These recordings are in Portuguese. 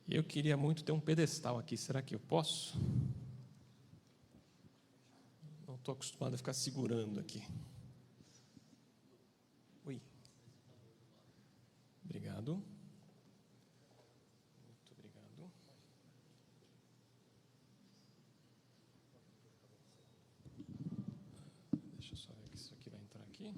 Eu queria muito ter um pedestal aqui. Será que eu posso? Não estou acostumado a ficar segurando aqui. Oi. Obrigado. Muito obrigado. Deixa eu só ver que isso aqui vai entrar aqui.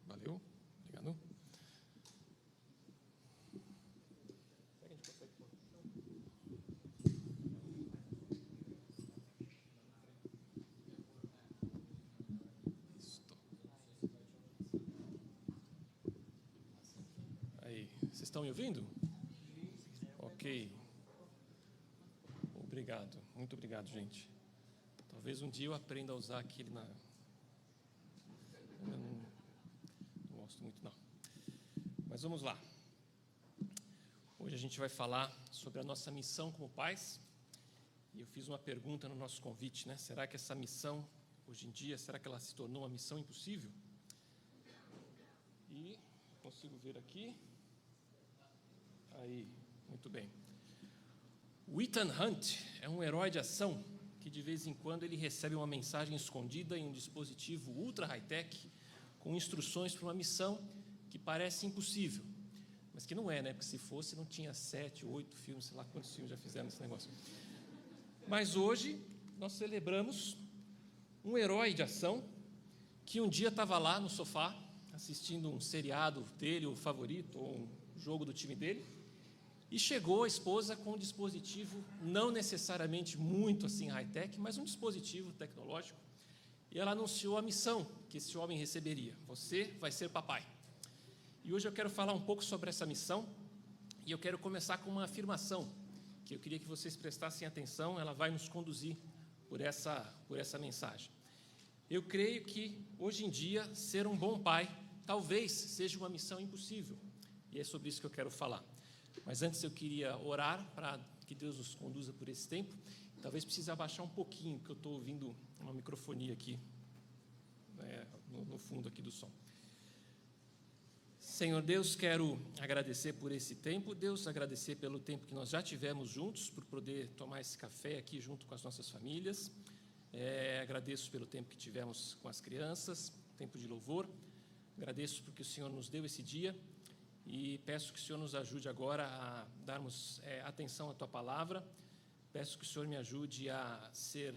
Valeu. Obrigado. Aí, vocês estão me ouvindo? Ok. Obrigado. Muito obrigado, gente. Talvez um dia eu aprenda a usar aquele na... Eu não gosto muito, não. Mas vamos lá. Hoje a gente vai falar sobre a nossa missão como pais. E eu fiz uma pergunta no nosso convite, né? Será que essa missão, hoje em dia, será que ela se tornou uma missão impossível? E consigo ver aqui. Aí, muito bem. O Ethan Hunt é um herói de ação que de vez em quando ele recebe uma mensagem escondida em um dispositivo ultra high-tech com instruções para uma missão que parece impossível, mas que não é, né? Porque se fosse não tinha 7, 8 filmes, sei lá quantos filmes já fizeram esse negócio. Mas hoje nós celebramos um herói de ação que um dia estava lá no sofá assistindo um seriado dele, o favorito, ou um jogo do time dele, e chegou a esposa com um dispositivo não necessariamente muito assim high-tech, mas um dispositivo tecnológico, e ela anunciou a missão que esse homem receberia: você vai ser papai. E hoje eu quero falar um pouco sobre essa missão, e eu quero começar com uma afirmação que eu queria que vocês prestassem atenção. Ela vai nos conduzir por essa mensagem. Eu creio que hoje em dia ser um bom pai talvez seja uma missão impossível, e é sobre isso que eu quero falar. Mas antes eu queria orar para que Deus nos conduza por esse tempo. Talvez precise abaixar um pouquinho, porque eu estou ouvindo uma microfonia aqui, no fundo aqui do som. Senhor Deus, quero agradecer por esse tempo, Deus, agradecer pelo tempo que nós já tivemos juntos, por poder tomar esse café aqui junto com as nossas famílias. Agradeço pelo tempo que tivemos com as crianças, tempo de louvor. Agradeço porque o Senhor nos deu esse dia. E peço que o Senhor nos ajude agora a darmos atenção à Tua Palavra. Peço que o Senhor me ajude a ser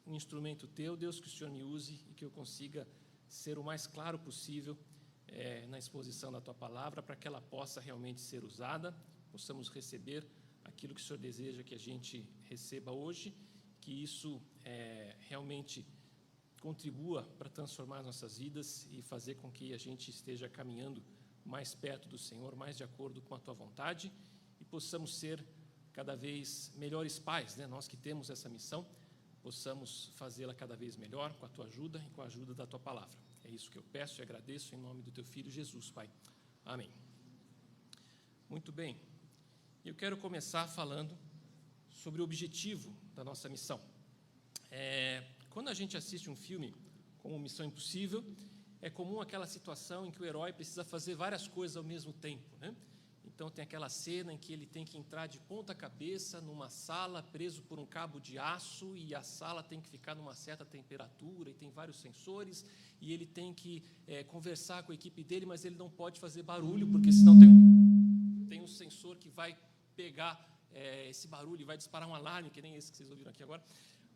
um instrumento Teu, Deus, que o Senhor me use e que eu consiga ser o mais claro possível na exposição da Tua Palavra, para que ela possa realmente ser usada, possamos receber aquilo que o Senhor deseja que a gente receba hoje, que isso realmente contribua para transformar as nossas vidas e fazer com que a gente esteja caminhando mais perto do Senhor, mais de acordo com a Tua vontade, e possamos ser cada vez melhores pais, né? Nós que temos essa missão, possamos fazê-la cada vez melhor com a Tua ajuda e com a ajuda da Tua Palavra. É isso que eu peço e agradeço em nome do Teu Filho Jesus, Pai. Amém. Muito bem. Eu quero começar falando sobre o objetivo da nossa missão. Quando a gente assiste um filme como Missão Impossível, é comum aquela situação em que o herói precisa fazer várias coisas ao mesmo tempo, né? Então tem aquela cena em que ele tem que entrar de ponta cabeça numa sala preso por um cabo de aço, e a sala tem que ficar numa certa temperatura e tem vários sensores, e ele tem que conversar com a equipe dele, mas ele não pode fazer barulho, porque senão tem um sensor que vai pegar esse barulho e vai disparar um alarme, que nem esse que vocês ouviram aqui agora.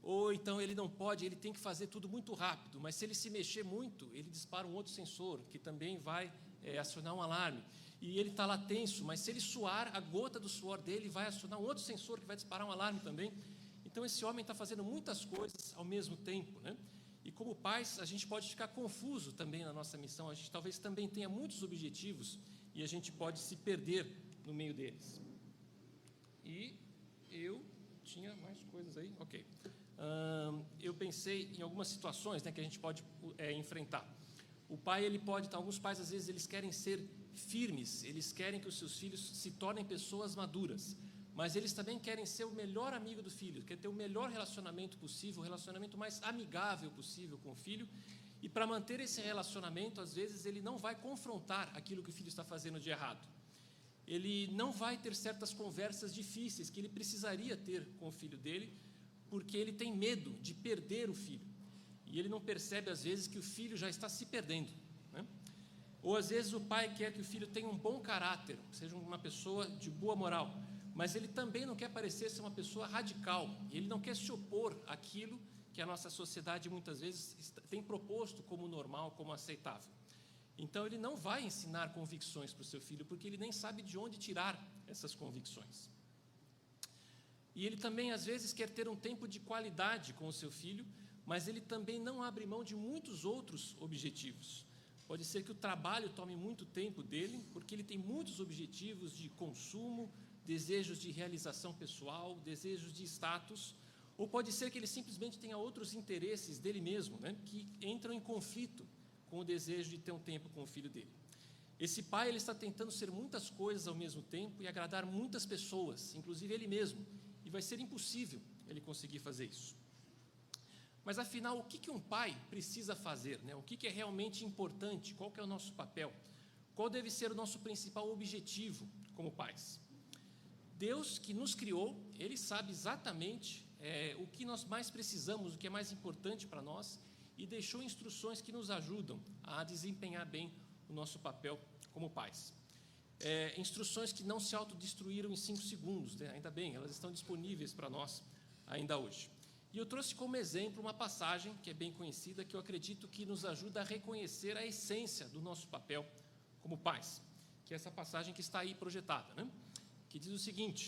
Ou então ele não pode, ele tem que fazer tudo muito rápido, mas se ele se mexer muito, ele dispara um outro sensor, que também vai acionar um alarme. E ele está lá tenso, mas se ele suar, a gota do suor dele vai acionar um outro sensor, que vai disparar um alarme também. Então esse homem está fazendo muitas coisas ao mesmo tempo, né? E como pais, a gente pode ficar confuso também na nossa missão. A gente talvez também tenha muitos objetivos e a gente pode se perder no meio deles. E eu tinha mais coisas aí? Ok. Eu pensei em algumas situações, né, que a gente pode enfrentar. O pai, alguns pais às vezes eles querem ser firmes, eles querem que os seus filhos se tornem pessoas maduras, mas eles também querem ser o melhor amigo do filho, querem ter o melhor relacionamento possível, o relacionamento mais amigável possível com o filho. E para manter esse relacionamento, às vezes, ele não vai confrontar aquilo que o filho está fazendo de errado. Ele não vai ter certas conversas difíceis que ele precisaria ter com o filho dele, porque ele tem medo de perder o filho. E ele não percebe, às vezes, que o filho já está se perdendo, né? Ou, às vezes, o pai quer que o filho tenha um bom caráter, seja uma pessoa de boa moral, mas ele também não quer parecer ser uma pessoa radical. Ele não quer se opor àquilo que a nossa sociedade, muitas vezes, tem proposto como normal, como aceitável. Então, ele não vai ensinar convicções para o seu filho, porque ele nem sabe de onde tirar essas convicções. E ele também, às vezes, quer ter um tempo de qualidade com o seu filho, mas ele também não abre mão de muitos outros objetivos. Pode ser que o trabalho tome muito tempo dele, porque ele tem muitos objetivos de consumo, desejos de realização pessoal, desejos de status, ou pode ser que ele simplesmente tenha outros interesses dele mesmo, né, que entram em conflito com o desejo de ter um tempo com o filho dele. Esse pai, ele está tentando ser muitas coisas ao mesmo tempo e agradar muitas pessoas, inclusive ele mesmo, e vai ser impossível ele conseguir fazer isso. Mas, afinal, o que um pai precisa fazer, né? O que é realmente importante? Qual que é o nosso papel? Qual deve ser o nosso principal objetivo como pais? Deus, que nos criou, Ele sabe exatamente o que nós mais precisamos, o que é mais importante para nós, e deixou instruções que nos ajudam a desempenhar bem o nosso papel como pais. Instruções que não se autodestruíram em 5 segundos, né? Ainda bem, elas estão disponíveis para nós ainda hoje. E eu trouxe como exemplo uma passagem que é bem conhecida, que eu acredito que nos ajuda a reconhecer a essência do nosso papel como pais, que é essa passagem que está aí projetada, né? Que diz o seguinte: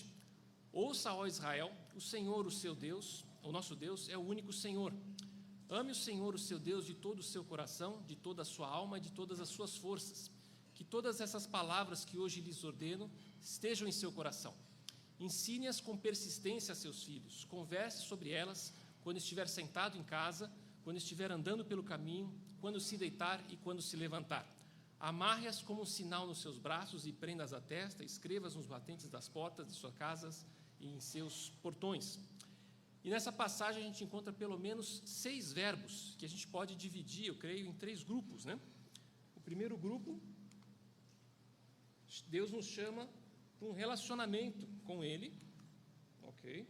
ouça, ó Israel, o Senhor, o seu Deus, o nosso Deus, é o único Senhor. Ame o Senhor, o seu Deus, de todo o seu coração, de toda a sua alma e de todas as suas forças. Que todas essas palavras que hoje lhes ordeno estejam em seu coração. Ensine-as com persistência a seus filhos. Converse sobre elas quando estiver sentado em casa, quando estiver andando pelo caminho, quando se deitar e quando se levantar. Amarre-as como um sinal nos seus braços e prenda-as à testa, escreva-as nos batentes das portas de suas casas e em seus portões. E nessa passagem a gente encontra pelo menos 6 verbos que a gente pode dividir, eu creio, em 3 grupos, né? O primeiro grupo, Deus nos chama para um relacionamento com Ele, ok?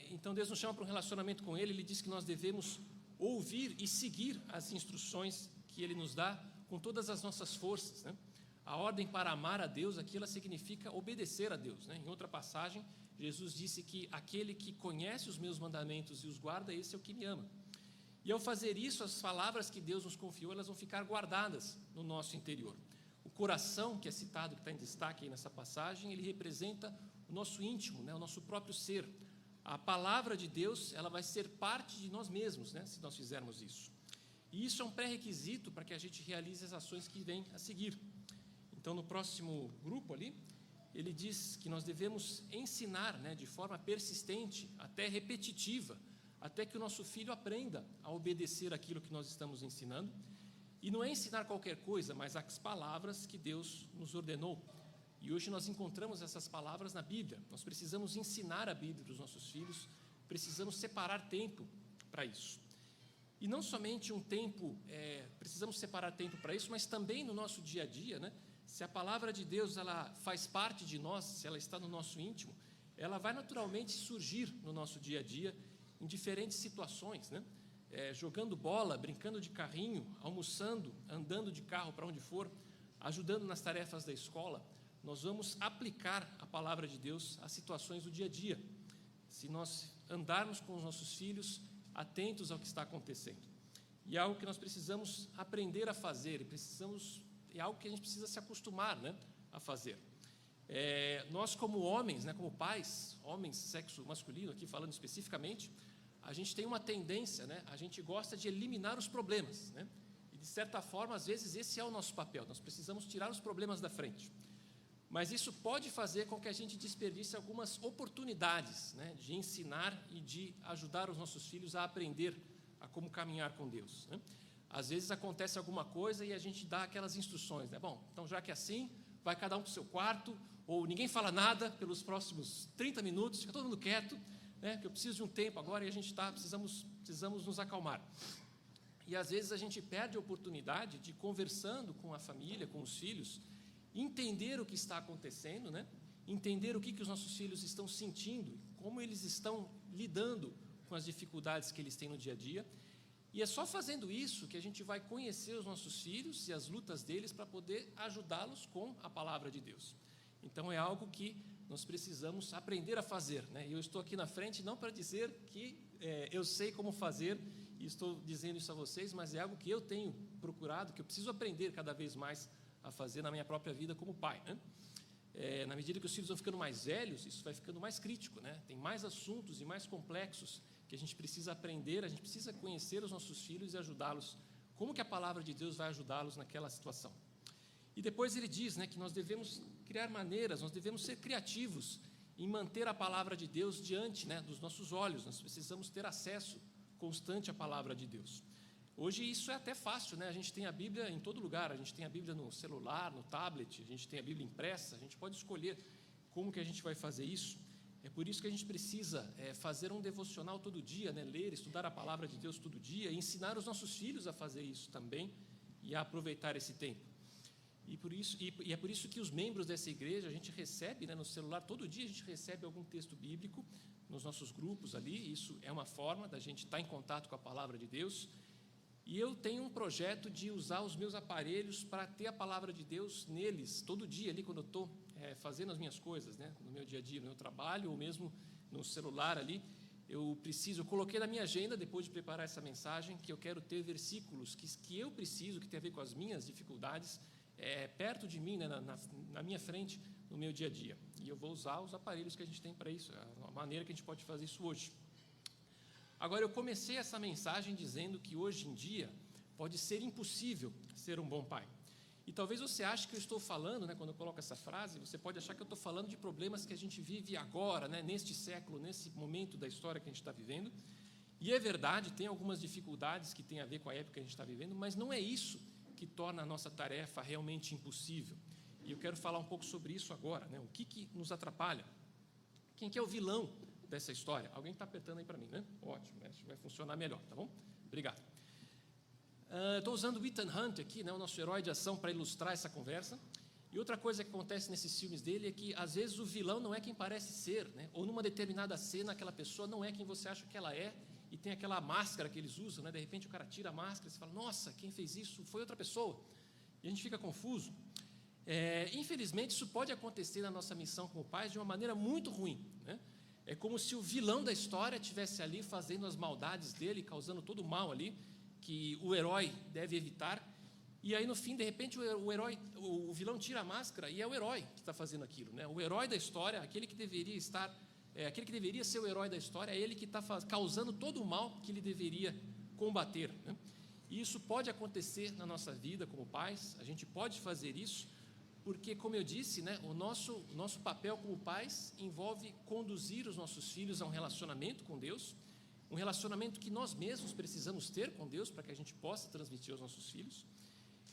Então Deus nos chama para um relacionamento com Ele. Ele diz que nós devemos ouvir e seguir as instruções que Ele nos dá com todas as nossas forças, né? A ordem para amar a Deus, aqui ela significa obedecer a Deus, né? Em outra passagem, Jesus disse que aquele que conhece os meus mandamentos e os guarda, esse é o que me ama. E ao fazer isso, as palavras que Deus nos confiou, elas vão ficar guardadas no nosso interior. O coração, que é citado, que está em destaque aí nessa passagem, ele representa o nosso íntimo, né? O nosso próprio ser. A palavra de Deus, ela vai ser parte de nós mesmos, né? Se nós fizermos isso. E isso é um pré-requisito para que a gente realize as ações que vêm a seguir. Então, no próximo grupo ali, ele diz que nós devemos ensinar, né, de forma persistente, até repetitiva, até que o nosso filho aprenda a obedecer aquilo que nós estamos ensinando. E não é ensinar qualquer coisa, mas as palavras que Deus nos ordenou. E hoje nós encontramos essas palavras na Bíblia. Nós precisamos ensinar a Bíblia para os nossos filhos, precisamos separar tempo para isso. E não somente um tempo, precisamos separar tempo para isso, mas também no nosso dia a dia, né? Se a palavra de Deus ela faz parte de nós, se ela está no nosso íntimo, ela vai naturalmente surgir no nosso dia a dia, em diferentes situações, né? Jogando bola, brincando de carrinho, almoçando, andando de carro para onde for, ajudando nas tarefas da escola. Nós vamos aplicar a palavra de Deus às situações do dia a dia. Se nós andarmos com os nossos filhos atentos ao que está acontecendo. E é algo que nós precisamos aprender a fazer, é algo que a gente precisa se acostumar, né, a fazer. Nós como homens, né, como pais, homens, sexo masculino, aqui falando especificamente, a gente tem uma tendência, né, a gente gosta de eliminar os problemas, né, e de certa forma, às vezes, esse é o nosso papel, nós precisamos tirar os problemas da frente. Mas isso pode fazer com que a gente desperdice algumas oportunidades, né, de ensinar e de ajudar os nossos filhos a aprender a como caminhar com Deus, né? Às vezes acontece alguma coisa e a gente dá aquelas instruções, né? Bom, então já que é assim, vai cada um para o seu quarto, ou ninguém fala nada pelos próximos 30 minutos, fica todo mundo quieto, né, que eu preciso de um tempo agora e a gente precisamos nos acalmar. E às vezes a gente perde a oportunidade de, conversando com a família, com os filhos, entender o que está acontecendo, né, entender o que os nossos filhos estão sentindo, como eles estão lidando com as dificuldades que eles têm no dia a dia. E é só fazendo isso que a gente vai conhecer os nossos filhos e as lutas deles para poder ajudá-los com a palavra de Deus. Então, é algo que nós precisamos aprender a fazer, né? E eu estou aqui na frente não para dizer que eu sei como fazer, e estou dizendo isso a vocês, mas é algo que eu tenho procurado, que eu preciso aprender cada vez mais a fazer na minha própria vida como pai, né? Na medida que os filhos vão ficando mais velhos, isso vai ficando mais crítico, né? Tem mais assuntos e mais complexos que a gente precisa aprender, a gente precisa conhecer os nossos filhos e ajudá-los. Como que a palavra de Deus vai ajudá-los naquela situação? E depois ele diz, né, que nós devemos criar maneiras, nós devemos ser criativos em manter a palavra de Deus diante, né, dos nossos olhos. Nós precisamos ter acesso constante à palavra de Deus. Hoje isso é até fácil, né? A gente tem a Bíblia em todo lugar, a gente tem a Bíblia no celular, no tablet, a gente tem a Bíblia impressa, a gente pode escolher como que a gente vai fazer isso. É por isso que a gente precisa fazer um devocional todo dia, né? Ler, estudar a palavra de Deus todo dia, e ensinar os nossos filhos a fazer isso também e a aproveitar esse tempo. E é por isso que os membros dessa igreja, a gente recebe, né, no celular, todo dia a gente recebe algum texto bíblico nos nossos grupos ali. Isso é uma forma da gente estar em contato com a palavra de Deus. E eu tenho um projeto de usar os meus aparelhos para ter a palavra de Deus neles, todo dia ali, quando eu estou fazendo as minhas coisas, né, no meu dia a dia, no meu trabalho, ou mesmo no celular ali. Eu coloquei na minha agenda, depois de preparar essa mensagem, que eu quero ter versículos que eu preciso, que tem a ver com as minhas dificuldades, perto de mim, né, na minha frente, no meu dia a dia. E eu vou usar os aparelhos que a gente tem para isso, a maneira que a gente pode fazer isso hoje. Agora, eu comecei essa mensagem dizendo que hoje em dia pode ser impossível ser um bom pai. E talvez você ache que eu estou falando, né, quando eu coloco essa frase, você pode achar que eu estou falando de problemas que a gente vive agora, né, neste século, nesse momento da história que a gente está vivendo. E é verdade, tem algumas dificuldades que têm a ver com a época que a gente está vivendo, mas não é isso que torna a nossa tarefa realmente impossível. E eu quero falar um pouco sobre isso agora, né? O que nos atrapalha? Quem que é o vilão dessa história? Alguém está apertando aí para mim, né? Ótimo, acho que vai funcionar melhor, tá bom? Obrigado. Estou usando o Ethan Hunt aqui, né, o nosso herói de ação, para ilustrar essa conversa. E outra coisa que acontece nesses filmes dele é que, às vezes, o vilão não é quem parece ser, né? Ou numa determinada cena, aquela pessoa não é quem você acha que ela é, e tem aquela máscara que eles usam, né? De repente o cara tira a máscara e você fala, nossa, quem fez isso foi outra pessoa. E a gente fica confuso. Infelizmente, isso pode acontecer na nossa missão como pais de uma maneira muito ruim, né? É como se o vilão da história estivesse ali fazendo as maldades dele, causando todo o mal ali, que o herói deve evitar. E aí, no fim, de repente, o vilão tira a máscara e é o herói que está fazendo aquilo, né? O herói da história, aquele que deveria ser o herói da história, é ele que está causando todo o mal que ele deveria combater, né? E isso pode acontecer na nossa vida como pais. A gente pode fazer isso porque, como eu disse, né, o nosso papel como pais envolve conduzir os nossos filhos a um relacionamento com Deus, um relacionamento que nós mesmos precisamos ter com Deus para que a gente possa transmitir aos nossos filhos.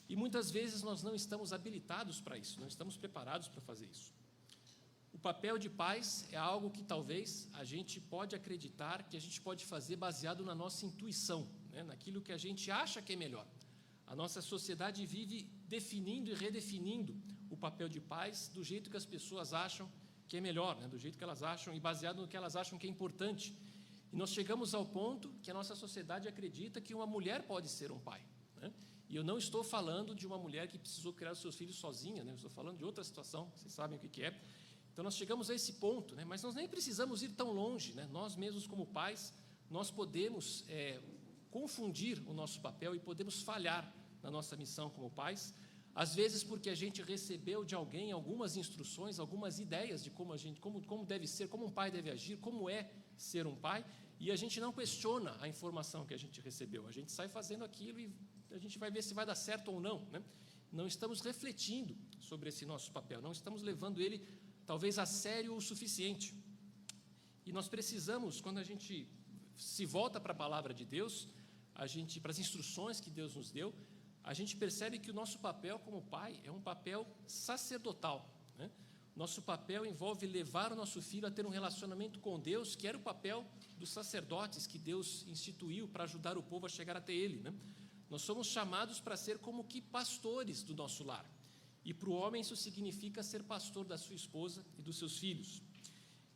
E muitas vezes nós não estamos habilitados para isso, não estamos preparados para fazer isso. O papel de pais é algo que talvez a gente pode acreditar que a gente pode fazer baseado na nossa intuição, né, naquilo que a gente acha que é melhor. A nossa sociedade vive definindo e redefinindo o papel de pais do jeito que as pessoas acham que é melhor, né, do jeito que elas acham e baseado no que elas acham que é importante. E nós chegamos ao ponto que a nossa sociedade acredita que uma mulher pode ser um pai, né? E eu não estou falando de uma mulher que precisou criar os seus filhos sozinha, né? Eu estou falando de outra situação, vocês sabem o que é. Então, nós chegamos a esse ponto, né? Mas nós nem precisamos ir tão longe, né? Nós mesmos, como pais, nós podemos confundir o nosso papel e podemos falhar na nossa missão como pais, às vezes porque a gente recebeu de alguém algumas instruções, algumas ideias de como deve ser, como um pai deve agir, como é ser um pai, e a gente não questiona a informação que a gente recebeu, a gente sai fazendo aquilo e a gente vai ver se vai dar certo ou não, né? Não estamos refletindo sobre esse nosso papel, não estamos levando ele talvez a sério o suficiente. E nós precisamos, quando a gente se volta para a palavra de Deus, para as instruções que Deus nos deu, a gente percebe que o nosso papel como pai é um papel sacerdotal, né? Nosso papel envolve levar o nosso filho a ter um relacionamento com Deus, que era o papel dos sacerdotes que Deus instituiu para ajudar o povo a chegar até Ele, né? Nós somos chamados para ser como que pastores do nosso lar. E para o homem isso significa ser pastor da sua esposa e dos seus filhos.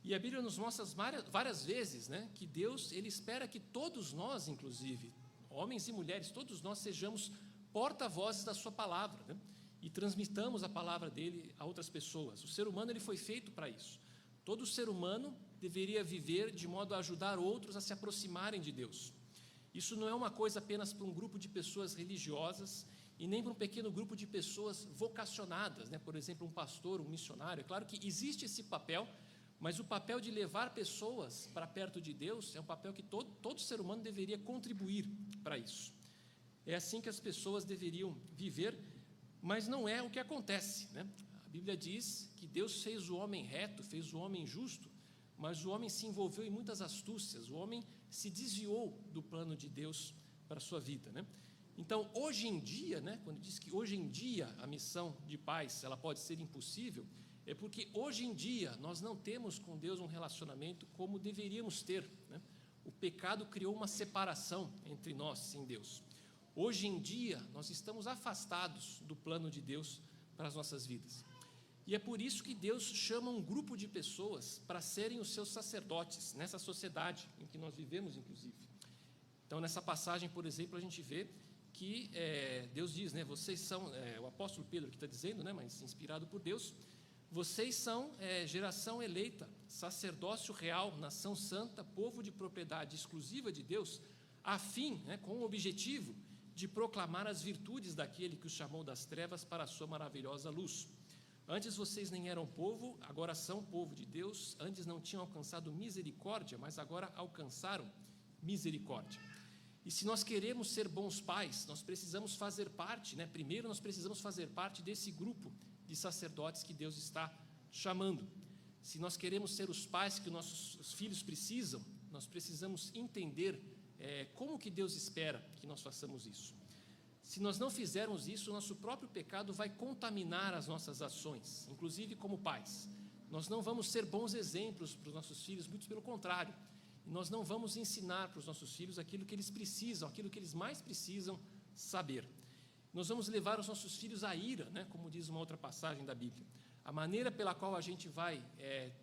E a Bíblia nos mostra várias vezes, né, que Deus ele espera que todos nós, inclusive, homens e mulheres, todos nós sejamos porta-vozes da sua palavra, né, e transmitamos a palavra dele a outras pessoas. O ser humano ele foi feito para isso. Todo ser humano deveria viver de modo a ajudar outros a se aproximarem de Deus. Isso não é uma coisa apenas para um grupo de pessoas religiosas e nem para um pequeno grupo de pessoas vocacionadas, né? Por exemplo, um pastor, um missionário. É claro que existe esse papel, mas o papel de levar pessoas para perto de Deus é um papel que todo ser humano deveria contribuir para isso. É assim que as pessoas deveriam viver, mas não é o que acontece, né? A Bíblia diz que Deus fez o homem reto, fez o homem justo, mas o homem se envolveu em muitas astúcias, o homem se desviou do plano de Deus para a sua vida, né? Então, hoje em dia, né, quando diz que hoje em dia a missão de paz ela pode ser impossível, é porque hoje em dia nós não temos com Deus um relacionamento como deveríamos ter, né? O pecado criou uma separação entre nós e Deus. Hoje em dia nós estamos afastados do plano de Deus para as nossas vidas. E é por isso que Deus chama um grupo de pessoas para serem os seus sacerdotes nessa sociedade em que nós vivemos, inclusive. Então, nessa passagem, por exemplo, a gente vê que Deus diz, né, vocês são, o apóstolo Pedro que está dizendo, né, mas inspirado por Deus, vocês são geração eleita, sacerdócio real, nação santa, povo de propriedade exclusiva de Deus, a fim, né, com o objetivo de proclamar as virtudes daquele que os chamou das trevas para a sua maravilhosa luz. Antes vocês nem eram povo, agora são povo de Deus. Antes não tinham alcançado misericórdia, mas agora alcançaram misericórdia. E se nós queremos ser bons pais, nós precisamos fazer parte, né? Primeiro nós precisamos fazer parte desse grupo de sacerdotes que Deus está chamando. Se nós queremos ser os pais que os nossos filhos precisam, nós precisamos entender como que Deus espera que nós façamos isso. Se nós não fizermos isso, o nosso próprio pecado vai contaminar as nossas ações, inclusive como pais. Nós não vamos ser bons exemplos para os nossos filhos, muito pelo contrário. E nós não vamos ensinar para os nossos filhos aquilo que eles precisam, aquilo que eles mais precisam saber. Nós vamos levar os nossos filhos à ira, né, como diz uma outra passagem da Bíblia. A maneira pela qual a gente vai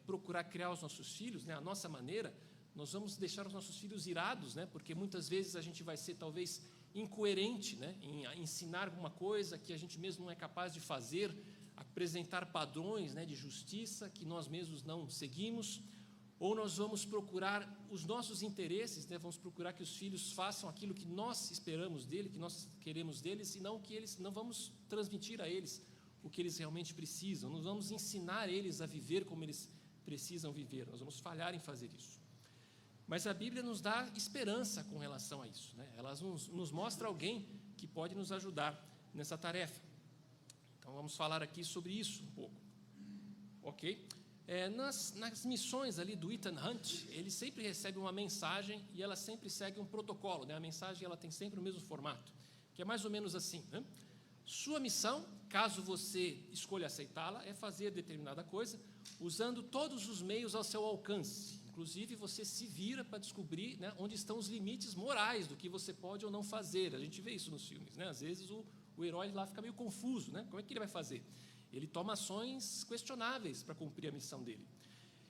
procurar criar os nossos filhos, né, a nossa maneira, nós vamos deixar os nossos filhos irados, né, porque muitas vezes a gente vai ser talvez incoerente, né, em ensinar alguma coisa que a gente mesmo não é capaz de fazer, apresentar padrões, né, de justiça que nós mesmos não seguimos, ou nós vamos procurar os nossos interesses, né, vamos procurar que os filhos façam aquilo que nós esperamos dele, que nós queremos deles, e não vamos transmitir a eles o que eles realmente precisam, não vamos ensinar eles a viver como eles precisam viver, nós vamos falhar em fazer isso. Mas a Bíblia nos dá esperança com relação a isso, né? Ela nos mostra alguém que pode nos ajudar nessa tarefa. Então, vamos falar aqui sobre isso um pouco. Ok? Nas missões ali do Ethan Hunt, ele sempre recebe uma mensagem e ela sempre segue um protocolo, né? A mensagem ela tem sempre o mesmo formato, que é mais ou menos assim, né? Sua missão, caso você escolha aceitá-la, é fazer determinada coisa usando todos os meios ao seu alcance. Inclusive, você se vira para descobrir, né, onde estão os limites morais do que você pode ou não fazer. A gente vê isso nos filmes, né? Às vezes o herói lá fica meio confuso, né? Como é que ele vai fazer? Ele toma ações questionáveis para cumprir a missão dele.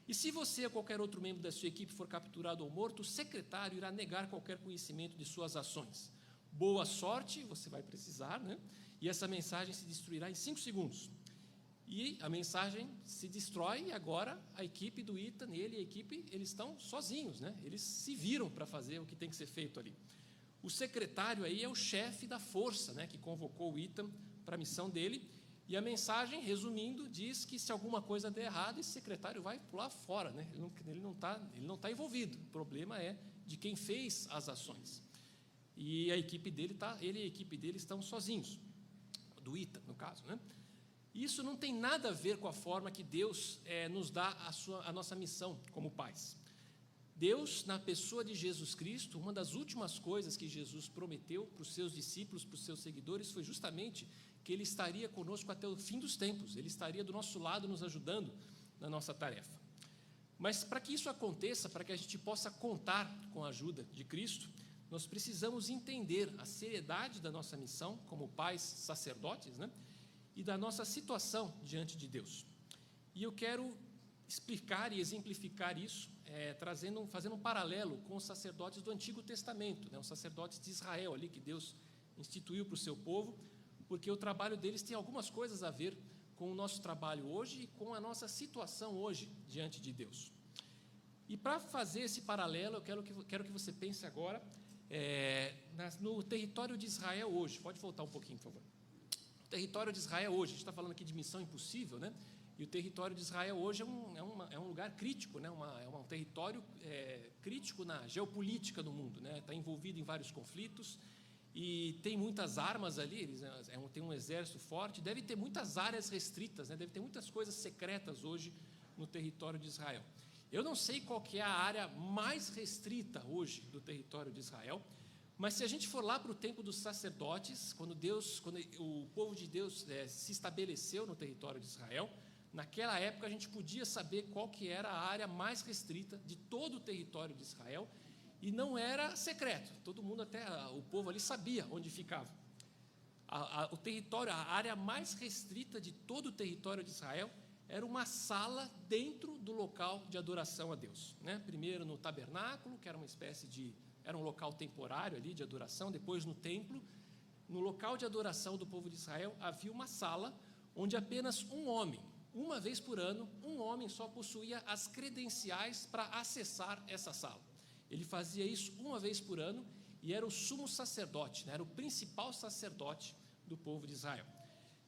E se você ou qualquer outro membro da sua equipe for capturado ou morto, o secretário irá negar qualquer conhecimento de suas ações. Boa sorte, você vai precisar, né? E essa mensagem se destruirá em 5 segundos. E a mensagem se destrói e agora a equipe do Ethan, ele e a equipe, eles estão sozinhos, né? Eles se viram para fazer o que tem que ser feito ali. O secretário aí é o chefe da força, né, que convocou o Ethan para a missão dele, e a mensagem, resumindo, diz que se alguma coisa der errado, esse secretário vai pular fora, né? Ele não tá envolvido, o problema é de quem fez as ações. E a equipe dele ele e a equipe dele estão sozinhos, do Ethan, no caso, né? Isso não tem nada a ver com a forma que Deus nos dá a nossa missão como pais. Deus, na pessoa de Jesus Cristo, uma das últimas coisas que Jesus prometeu para os seus discípulos, para os seus seguidores, foi justamente que Ele estaria conosco até o fim dos tempos, Ele estaria do nosso lado, nos ajudando na nossa tarefa. Mas para que isso aconteça, para que a gente possa contar com a ajuda de Cristo, nós precisamos entender a seriedade da nossa missão como pais sacerdotes, né? E da nossa situação diante de Deus. E eu quero explicar e exemplificar isso, fazendo um paralelo com os sacerdotes do Antigo Testamento, né? Os sacerdotes de Israel ali que Deus instituiu para o seu povo, porque o trabalho deles tem algumas coisas a ver com o nosso trabalho hoje e com a nossa situação hoje diante de Deus. E para fazer esse paralelo, eu quero que você pense agora no território de Israel hoje. Pode voltar um pouquinho, por favor. O território de Israel hoje, a gente está falando aqui de missão impossível, né? E o território de Israel hoje é um lugar crítico, né? É um território crítico na geopolítica do mundo, né? Está envolvido em vários conflitos e tem muitas armas ali, tem um exército forte, deve ter muitas áreas restritas, né? Deve ter muitas coisas secretas hoje no território de Israel. Eu não sei qual que é a área mais restrita hoje do território de Israel, mas se a gente for lá para o tempo dos sacerdotes, quando o povo de Deus se estabeleceu no território de Israel, naquela época a gente podia saber qual que era a área mais restrita de todo o território de Israel, e não era secreto, todo mundo, até o povo ali sabia onde ficava. A área mais restrita de todo o território de Israel era uma sala dentro do local de adoração a Deus, né? Primeiro no tabernáculo, que era era um local temporário ali de adoração, depois no templo. No local de adoração do povo de Israel havia uma sala onde apenas um homem, uma vez por ano, um homem só possuía as credenciais para acessar essa sala. Ele fazia isso uma vez por ano e era o sumo sacerdote, né? Era o principal sacerdote do povo de Israel.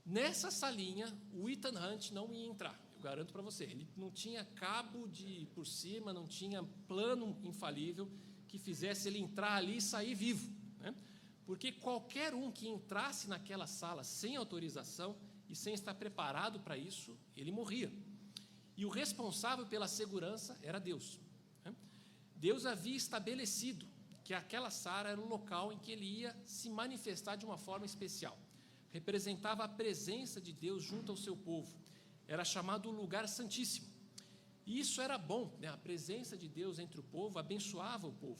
Nessa salinha, o Ethan Hunt não ia entrar, eu garanto para você. Ele não tinha cabo por cima, não tinha plano infalível que fizesse ele entrar ali e sair vivo, né? Porque qualquer um que entrasse naquela sala sem autorização e sem estar preparado para isso, ele morria. E o responsável pela segurança era Deus, né? Deus havia estabelecido que aquela sala era o local em que ele ia se manifestar de uma forma especial. Representava a presença de Deus junto ao seu povo. Era chamado o lugar santíssimo. E isso era bom, né? A presença de Deus entre o povo abençoava o povo.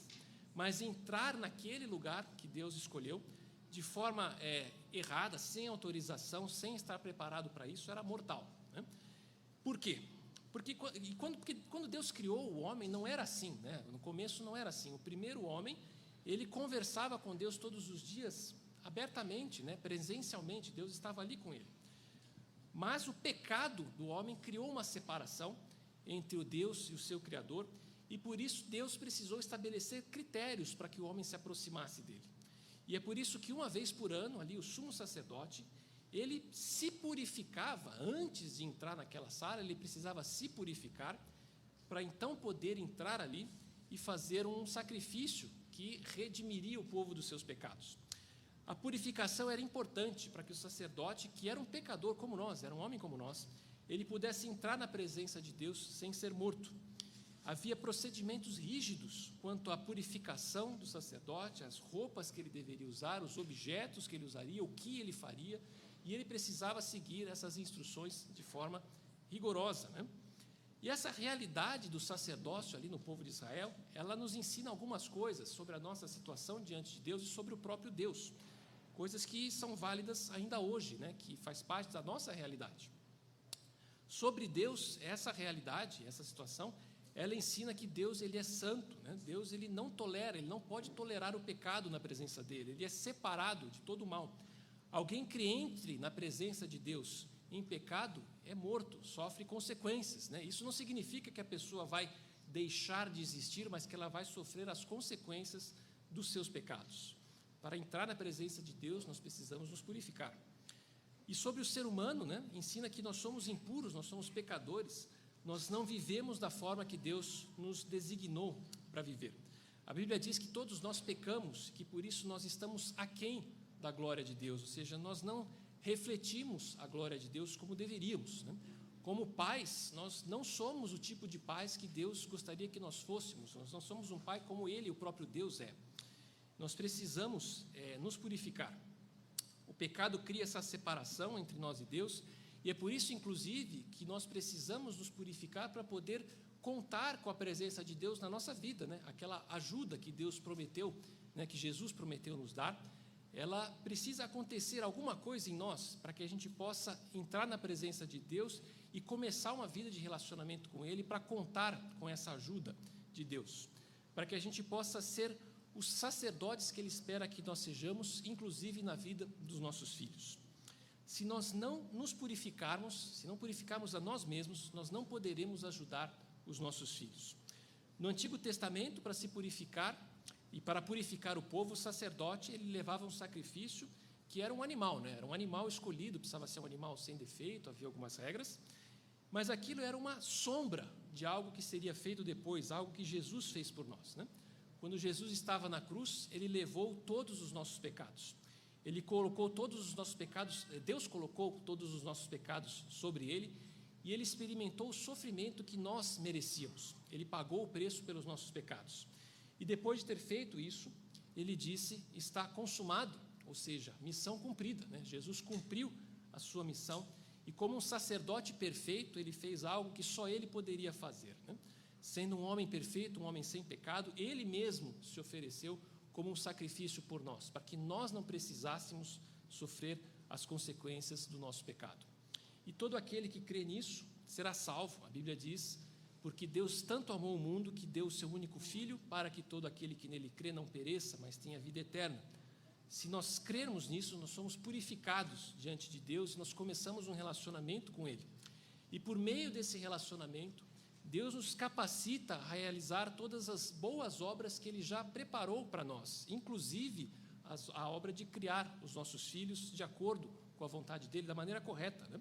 Mas entrar naquele lugar que Deus escolheu de forma errada, sem autorização, sem estar preparado para isso, era mortal, né? Por quê? Porque quando Deus criou o homem, não era assim, né? No começo não era assim. O primeiro homem, ele conversava com Deus todos os dias, abertamente, né? Presencialmente, Deus estava ali com ele. Mas o pecado do homem criou uma separação entre o Deus e o seu Criador, e por isso Deus precisou estabelecer critérios para que o homem se aproximasse dele. E é por isso que uma vez por ano, ali o sumo sacerdote, ele se purificava antes de entrar naquela sala, ele precisava se purificar para então poder entrar ali e fazer um sacrifício que redimiria o povo dos seus pecados. A purificação era importante para que o sacerdote, que era um pecador como nós, era um homem como nós, ele pudesse entrar na presença de Deus sem ser morto. Havia procedimentos rígidos quanto à purificação do sacerdote, as roupas que ele deveria usar, os objetos que ele usaria, o que ele faria, e ele precisava seguir essas instruções de forma rigorosa, né? E essa realidade do sacerdócio ali no povo de Israel, ela nos ensina algumas coisas sobre a nossa situação diante de Deus e sobre o próprio Deus, coisas que são válidas ainda hoje, né? Que faz parte da nossa realidade. Sobre Deus, essa realidade, essa situação, ela ensina que Deus, ele é santo, né? Deus, ele não tolera, ele não pode tolerar o pecado na presença dele, ele é separado de todo o mal. Alguém que entre na presença de Deus em pecado é morto, sofre consequências, né? Isso não significa que a pessoa vai deixar de existir, mas que ela vai sofrer as consequências dos seus pecados. Para entrar na presença de Deus, nós precisamos nos purificar. E sobre o ser humano, né, ensina que nós somos impuros, nós somos pecadores, nós não vivemos da forma que Deus nos designou para viver. A Bíblia diz que todos nós pecamos, que por isso nós estamos aquém da glória de Deus, ou seja, nós não refletimos a glória de Deus como deveríamos, né? Como pais, nós não somos o tipo de pais que Deus gostaria que nós fôssemos, nós não somos um pai como Ele, o próprio Deus, é. Nós precisamos nos purificar. O O pecado cria essa separação entre nós e Deus, e é por isso, inclusive, que nós precisamos nos purificar para poder contar com a presença de Deus na nossa vida, né? Aquela ajuda que Deus prometeu, né, que Jesus prometeu nos dar, ela precisa acontecer alguma coisa em nós para que a gente possa entrar na presença de Deus e começar uma vida de relacionamento com Ele para contar com essa ajuda de Deus, para que a gente possa ser os sacerdotes que Ele espera que nós sejamos, inclusive na vida dos nossos filhos. Se nós não nos purificarmos, se não purificarmos a nós mesmos, nós não poderemos ajudar os nossos filhos. No Antigo Testamento, para se purificar e para purificar o povo, o sacerdote ele levava um sacrifício que era um animal, né? Era um animal escolhido, precisava ser um animal sem defeito, havia algumas regras, mas aquilo era uma sombra de algo que seria feito depois, algo que Jesus fez por nós, né? Quando Jesus estava na cruz, Ele levou todos os nossos pecados. Ele colocou todos os nossos pecados, Deus colocou todos os nossos pecados sobre Ele, e Ele experimentou o sofrimento que nós merecíamos. Ele pagou o preço pelos nossos pecados. E depois de ter feito isso, Ele disse, está consumado, ou seja, missão cumprida, né? Jesus cumpriu a sua missão, e como um sacerdote perfeito, Ele fez algo que só Ele poderia fazer, né? Sendo um homem perfeito, um homem sem pecado, Ele mesmo se ofereceu como um sacrifício por nós, para que nós não precisássemos sofrer as consequências do nosso pecado. E todo aquele que crê nisso será salvo. A Bíblia diz, porque Deus tanto amou o mundo que deu o seu único Filho, para que todo aquele que nele crê não pereça, mas tenha vida eterna. Se nós crermos nisso, nós somos purificados diante de Deus e nós começamos um relacionamento com Ele. E por meio desse relacionamento, Deus nos capacita a realizar todas as boas obras que Ele já preparou para nós, inclusive a obra de criar os nossos filhos de acordo com a vontade dEle, da maneira correta, né?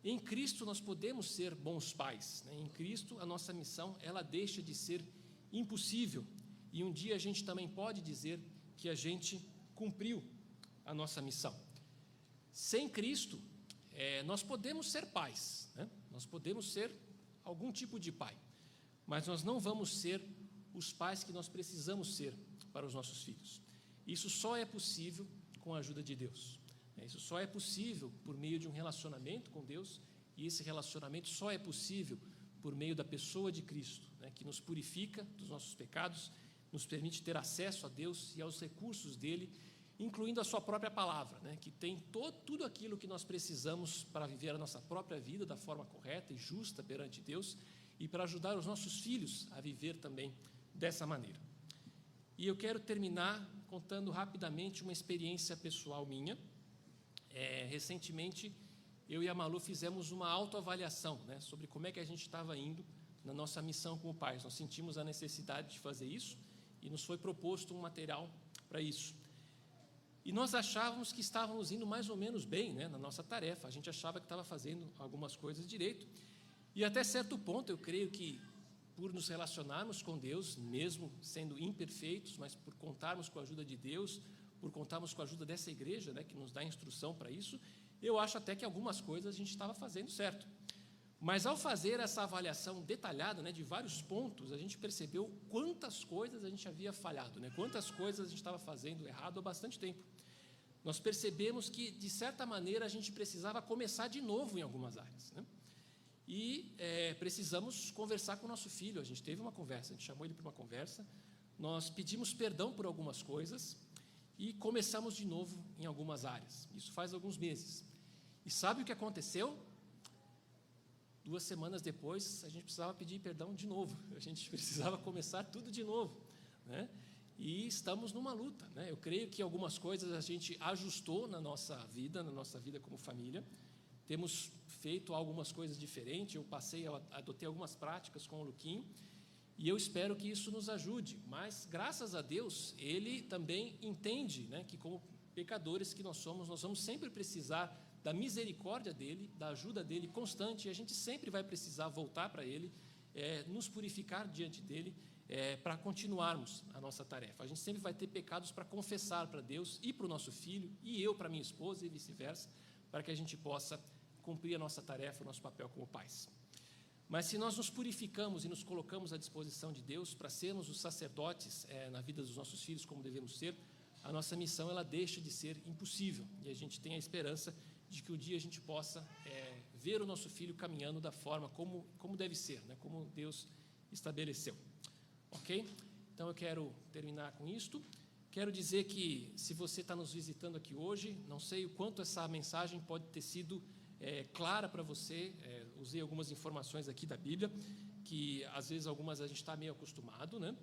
Em Cristo nós podemos ser bons pais, né? Em Cristo a nossa missão ela deixa de ser impossível, e um dia a gente também pode dizer que a gente cumpriu a nossa missão. Sem Cristo, nós podemos ser pais, né? Nós podemos ser algum tipo de pai, mas nós não vamos ser os pais que nós precisamos ser para os nossos filhos. Isso só é possível com a ajuda de Deus. Isso só é possível por meio de um relacionamento com Deus, e esse relacionamento só é possível por meio da pessoa de Cristo, né, que nos purifica dos nossos pecados, nos permite ter acesso a Deus e aos recursos dEle, incluindo a sua própria palavra, né, que tem tudo aquilo que nós precisamos para viver a nossa própria vida da forma correta e justa perante Deus, e para ajudar os nossos filhos a viver também dessa maneira. E eu quero terminar contando rapidamente uma experiência pessoal minha. Recentemente, eu e a Malu fizemos uma autoavaliação, né, sobre como é que a gente estava indo na nossa missão como pais. Nós sentimos a necessidade de fazer isso e nos foi proposto um material para isso. E nós achávamos que estávamos indo mais ou menos bem, né, na nossa tarefa. A gente achava que estava fazendo algumas coisas direito. E até certo ponto, eu creio que por nos relacionarmos com Deus, mesmo sendo imperfeitos, mas por contarmos com a ajuda de Deus, por contarmos com a ajuda dessa igreja, né, que nos dá instrução para isso, eu acho até que algumas coisas a gente estava fazendo certo. Mas ao fazer essa avaliação detalhada, né, de vários pontos, a gente percebeu quantas coisas a gente havia falhado, né, quantas coisas a gente estava fazendo errado há bastante tempo. Nós percebemos que, de certa maneira, a gente precisava começar de novo em algumas áreas, né? E precisamos conversar com o nosso filho. A gente teve uma conversa, a gente chamou ele para uma conversa, nós pedimos perdão por algumas coisas e começamos de novo em algumas áreas. Isso faz alguns meses. E sabe o que aconteceu? 2 semanas depois, a gente precisava pedir perdão de novo. A gente precisava começar tudo de novo, né? E estamos numa luta, né? Eu creio que algumas coisas a gente ajustou na nossa vida como família. Temos feito algumas coisas diferentes. Eu adotei algumas práticas com o Luquinho, e eu espero que isso nos ajude. Mas, graças a Deus, Ele também entende, né, que como pecadores que nós vamos sempre precisar da misericórdia dEle, da ajuda dEle constante, e a gente sempre vai precisar voltar para Ele, nos purificar diante dEle, para continuarmos a nossa tarefa. A gente sempre vai ter pecados para confessar para Deus e para o nosso filho, e eu para minha esposa e vice-versa, para que a gente possa cumprir a nossa tarefa, o nosso papel como pais. Mas se nós nos purificamos e nos colocamos à disposição de Deus para sermos os sacerdotes na vida dos nossos filhos como devemos ser, a nossa missão ela deixa de ser impossível, e a gente tem a esperança de que um dia a gente possa ver o nosso filho caminhando da forma como deve ser, né? Como Deus estabeleceu. Ok? Então eu quero terminar com isto. Quero dizer que se você está nos visitando aqui hoje, não sei o quanto essa mensagem pode ter sido clara para você. Usei algumas informações aqui da Bíblia, que às vezes algumas a gente está meio acostumado, né?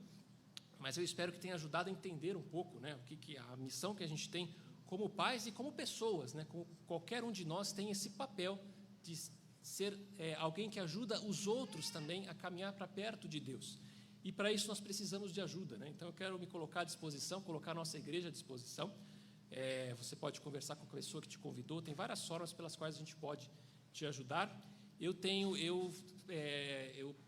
Mas eu espero que tenha ajudado a entender um pouco, né, o que a missão que a gente tem como pais e como pessoas, né? Como qualquer um de nós tem esse papel de ser alguém que ajuda os outros também a caminhar para perto de Deus. E para isso nós precisamos de ajuda, né? Então eu quero me colocar à disposição, colocar a nossa igreja à disposição. Você pode conversar com a pessoa que te convidou, tem várias formas pelas quais a gente pode te ajudar. Eu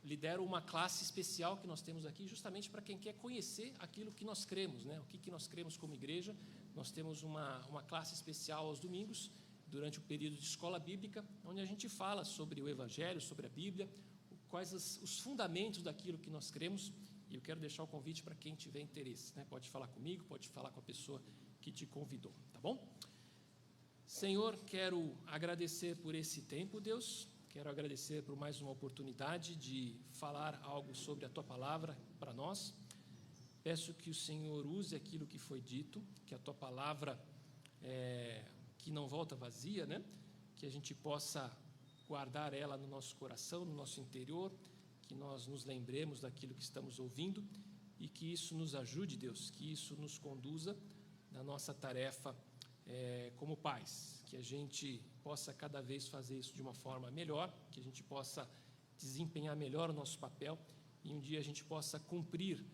lidero uma classe especial que nós temos aqui, justamente para quem quer conhecer aquilo que nós cremos, né? O que nós cremos como igreja. Nós temos uma classe especial aos domingos, durante o período de escola bíblica, onde a gente fala sobre o Evangelho, sobre a Bíblia, quais os fundamentos daquilo que nós cremos. E eu quero deixar o convite para quem tiver interesse, né? Pode falar comigo, pode falar com a pessoa que te convidou, tá bom? Senhor, quero agradecer por esse tempo, Deus. Quero agradecer por mais uma oportunidade de falar algo sobre a Tua Palavra para nós. Peço que o Senhor use aquilo que foi dito, que a Tua Palavra, que não volta vazia, né? Que a gente possa guardar ela no nosso coração, no nosso interior, que nós nos lembremos daquilo que estamos ouvindo e que isso nos ajude, Deus, que isso nos conduza na nossa tarefa como pais, que a gente possa cada vez fazer isso de uma forma melhor, que a gente possa desempenhar melhor o nosso papel e um dia a gente possa cumprir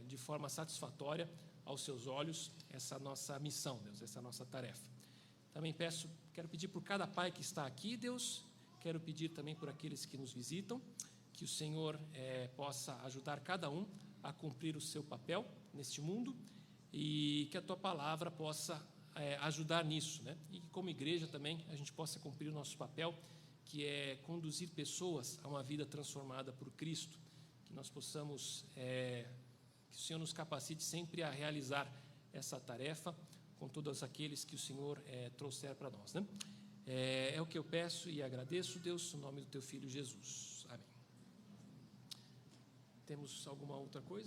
de forma satisfatória aos Seus olhos essa nossa missão, Deus, essa nossa tarefa. Também quero pedir por cada pai que está aqui, Deus, quero pedir também por aqueles que nos visitam, que o Senhor possa ajudar cada um a cumprir o seu papel neste mundo e que a Tua Palavra possa ajudar nisso, né? E que como igreja também a gente possa cumprir o nosso papel, que é conduzir pessoas a uma vida transformada por Cristo, que nós possamos, que o Senhor nos capacite sempre a realizar essa tarefa com todos aqueles que o Senhor trouxer para nós, né? É o que eu peço e agradeço, Deus, no nome do Teu Filho Jesus. Amém. Temos alguma outra coisa?